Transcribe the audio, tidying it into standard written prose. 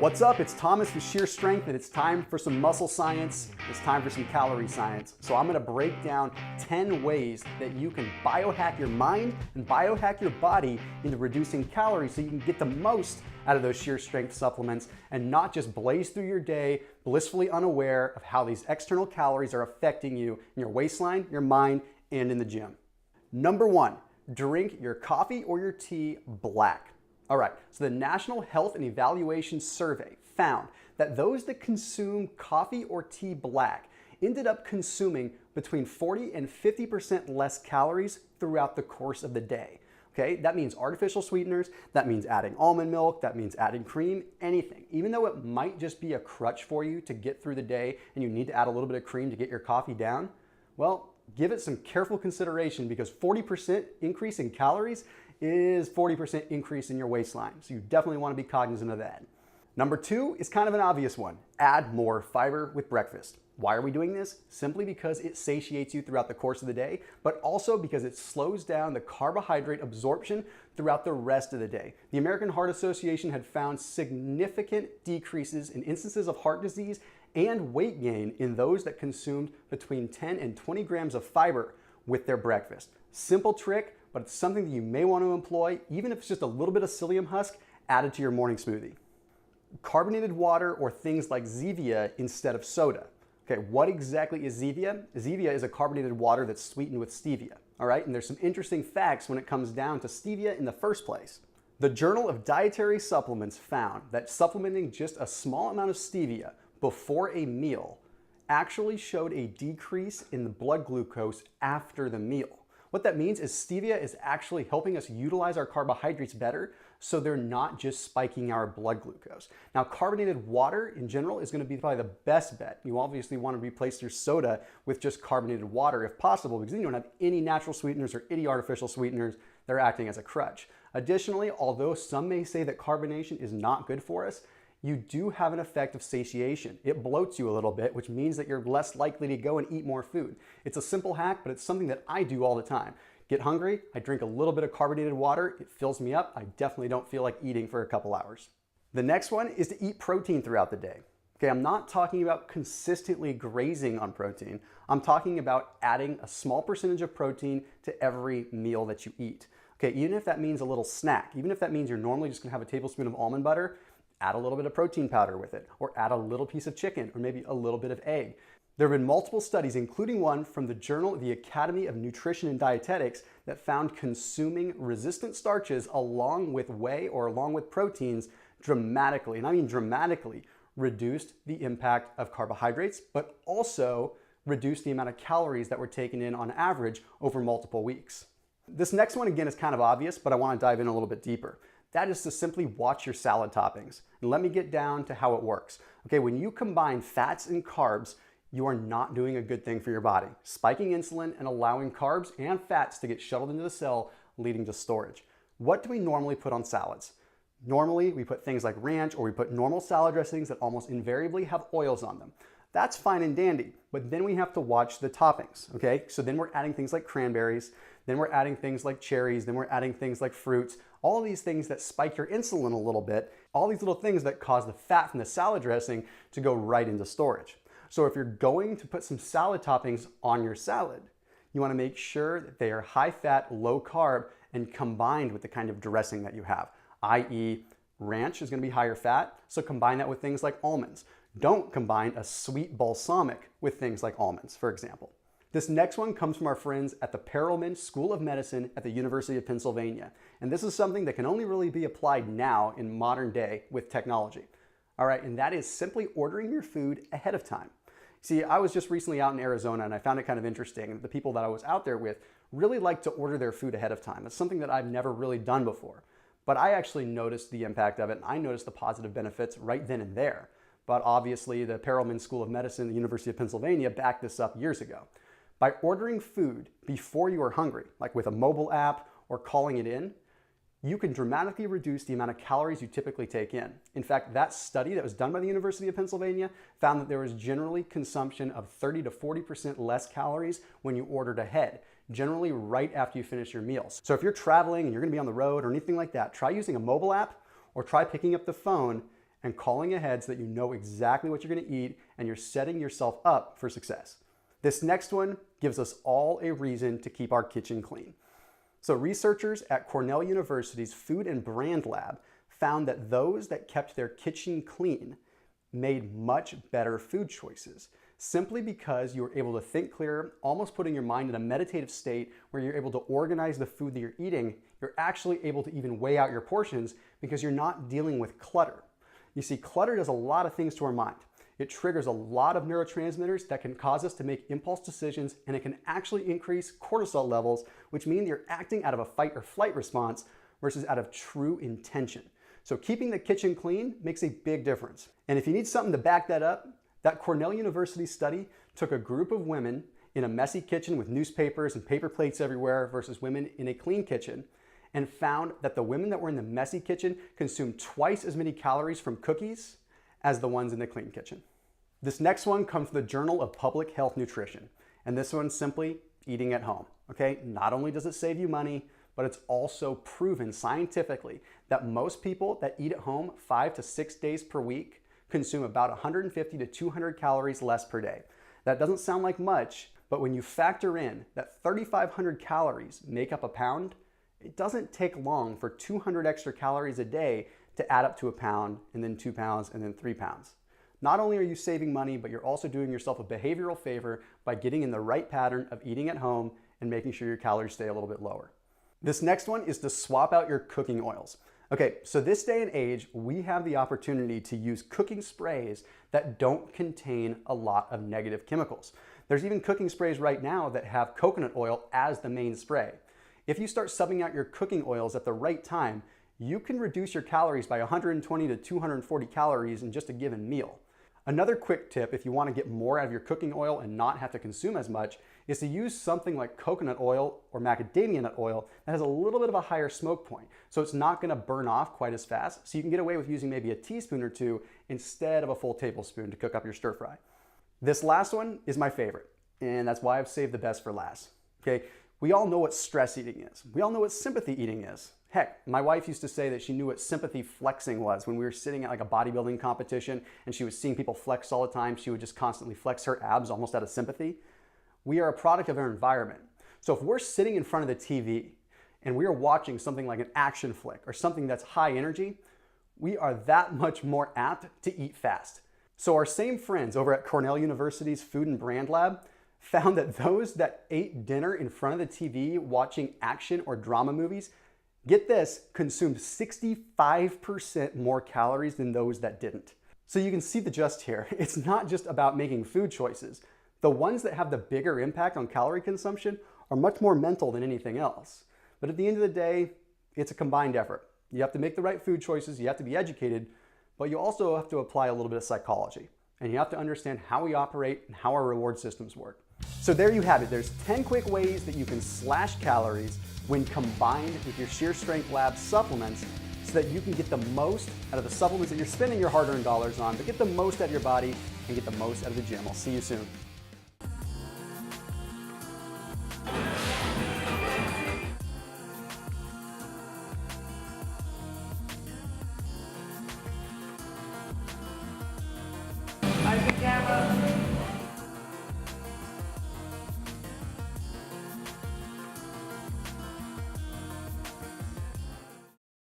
What's up? It's Thomas with Sheer Strength, and it's time for some muscle science. It's time for some calorie science. So I'm going to break down 10 ways that you can biohack your mind and biohack your body into reducing calories so you can get the most out of those Sheer Strength supplements and not just blaze through your day blissfully unaware of how these external calories are affecting you in your waistline, your mind, and in the gym. Number one, drink your coffee or your tea black. All right, so the National Health and Evaluation Survey found that those that consume coffee or tea black ended up consuming between 40 and 50% less calories throughout the course of the day. Okay, that means artificial sweeteners, that means adding almond milk, that means adding cream, anything. Even though it might just be a crutch for you to get through the day and you need to add a little bit of cream to get your coffee down, well, give it some careful consideration because 40% increase in calories is 40% increase in your waistline. So you definitely want to be cognizant of that. Number two is kind of an obvious one. Add more fiber with breakfast. Why are we doing this? Simply because it satiates you throughout the course of the day, but also because it slows down the carbohydrate absorption throughout the rest of the day. The American Heart Association had found significant decreases in instances of heart disease and weight gain in those that consumed between 10 and 20 grams of fiber with their breakfast. Simple trick, but it's something that you may want to employ, even if it's just a little bit of psyllium husk added to your morning smoothie. Carbonated water or things like Zevia instead of soda. Okay, what exactly is Zevia? Zevia is a carbonated water that's sweetened with stevia, all right? And there's some interesting facts when it comes down to stevia in the first place. The Journal of Dietary Supplements found that supplementing just a small amount of stevia before a meal actually showed a decrease in the blood glucose after the meal. What that means is stevia is actually helping us utilize our carbohydrates better so they're not just spiking our blood glucose. Now, carbonated water in general is going to be probably the best bet. You obviously want to replace your soda with just carbonated water if possible because then you don't have any natural sweeteners or any artificial sweeteners that are acting as a crutch. Additionally, although some may say that carbonation is not good for us, you do have an effect of satiation. It bloats you a little bit, which means that you're less likely to go and eat more food. It's a simple hack, but it's something that I do all the time. Get hungry, I drink a little bit of carbonated water, it fills me up, I definitely don't feel like eating for a couple hours. The next one is to eat protein throughout the day. Okay, I'm not talking about consistently grazing on protein. I'm talking about adding a small percentage of protein to every meal that you eat. Okay, even if that means a little snack, even if that means you're normally just gonna have a tablespoon of almond butter, add a little bit of protein powder with it, or add a little piece of chicken, or maybe a little bit of egg. There have been multiple studies, including one from the Journal of the Academy of Nutrition and Dietetics, that found consuming resistant starches along with whey or along with proteins dramatically, and I mean dramatically, reduced the impact of carbohydrates, but also reduced the amount of calories that were taken in on average over multiple weeks. This next one, again, is kind of obvious, but I want to dive in a little bit deeper. That is to simply watch your salad toppings. And let me get down to how it works. Okay, when you combine fats and carbs, you are not doing a good thing for your body, spiking insulin and allowing carbs and fats to get shuttled into the cell, leading to storage. What do we normally put on salads? Normally, we put things like ranch or we put normal salad dressings that almost invariably have oils on them. That's fine and dandy, but then we have to watch the toppings, okay? So then we're adding things like cranberries, then we're adding things like cherries, then we're adding things like fruits, all of these things that spike your insulin a little bit, all these little things that cause the fat from the salad dressing to go right into storage. So if you're going to put some salad toppings on your salad, you want to make sure that they are high fat, low carb, and combined with the kind of dressing that you have, i.e. ranch is going to be higher fat, so combine that with things like almonds. Don't combine a sweet balsamic with things like almonds, for example. This next one comes from our friends at the Perelman School of Medicine at the University of Pennsylvania. And this is something that can only really be applied now in modern day with technology. All right, and that is simply ordering your food ahead of time. See, I was just recently out in Arizona and I found it kind of interesting. The people that I was out there with really like to order their food ahead of time. It's something that I've never really done before. But I actually noticed the impact of it and I noticed the positive benefits right then and there. But obviously the Perelman School of Medicine at the University of Pennsylvania backed this up years ago. By ordering food before you are hungry, like with a mobile app or calling it in, you can dramatically reduce the amount of calories you typically take in. In fact, that study that was done by the University of Pennsylvania found that there was generally consumption of 30 to 40% less calories when you ordered ahead, generally right after you finish your meals. So if you're traveling and you're gonna be on the road or anything like that, try using a mobile app or try picking up the phone and calling ahead so that you know exactly what you're gonna eat and you're setting yourself up for success. This next one gives us all a reason to keep our kitchen clean. So researchers at Cornell University's Food and Brand Lab found that those that kept their kitchen clean made much better food choices, simply because you were able to think clearer, almost putting your mind in a meditative state where you're able to organize the food that you're eating. You're actually able to even weigh out your portions because you're not dealing with clutter. You see, clutter does a lot of things to our mind. It triggers a lot of neurotransmitters that can cause us to make impulse decisions, and it can actually increase cortisol levels, which mean you're acting out of a fight or flight response versus out of true intention. So keeping the kitchen clean makes a big difference. And if you need something to back that up, that Cornell University study took a group of women in a messy kitchen with newspapers and paper plates everywhere versus women in a clean kitchen, and found that the women that were in the messy kitchen consumed twice as many calories from cookies as the ones in the clean kitchen. This next one comes from the Journal of Public Health Nutrition, and this one's simply eating at home, okay? Not only does it save you money, but it's also proven scientifically that most people that eat at home 5 to 6 days per week consume about 150 to 200 calories less per day. That doesn't sound like much, but when you factor in that 3,500 calories make up a pound, it doesn't take long for 200 extra calories a day to add up to a pound, and then 2 pounds, and then 3 pounds. Not only are you saving money, but you're also doing yourself a behavioral favor by getting in the right pattern of eating at home and making sure your calories stay a little bit lower. This next one is to swap out your cooking oils. Okay, so this day and age, we have the opportunity to use cooking sprays that don't contain a lot of negative chemicals. There's even cooking sprays right now that have coconut oil as the main spray. If you start subbing out your cooking oils at the right time, you can reduce your calories by 120 to 240 calories in just a given meal. Another quick tip, if you want to get more out of your cooking oil and not have to consume as much, is to use something like coconut oil or macadamia nut oil that has a little bit of a higher smoke point. So it's not going to burn off quite as fast. So you can get away with using maybe a teaspoon or two instead of a full tablespoon to cook up your stir fry. This last one is my favorite, and that's why I've saved the best for last. Okay, we all know what stress eating is. We all know what sympathy eating is. Heck, my wife used to say that she knew what sympathy flexing was when we were sitting at like a bodybuilding competition and she was seeing people flex all the time. She would just constantly flex her abs almost out of sympathy. We are a product of our environment. So if we're sitting in front of the TV and we are watching something like an action flick or something that's high energy, we are that much more apt to eat fast. So our same friends over at Cornell University's Food and Brand Lab found that those that ate dinner in front of the TV watching action or drama movies, get this, consumed 65% more calories than those that didn't. So you can see the gist here. It's not just about making food choices. The ones that have the bigger impact on calorie consumption are much more mental than anything else. But at the end of the day, it's a combined effort. You have to make the right food choices, you have to be educated, but you also have to apply a little bit of psychology. And you have to understand how we operate and how our reward systems work. So there you have it. There's 10 quick ways that you can slash calories when combined with your Sheer Strength Lab supplements so that you can get the most out of the supplements that you're spending your hard-earned dollars on, but get the most out of your body and get the most out of the gym. I'll see you soon.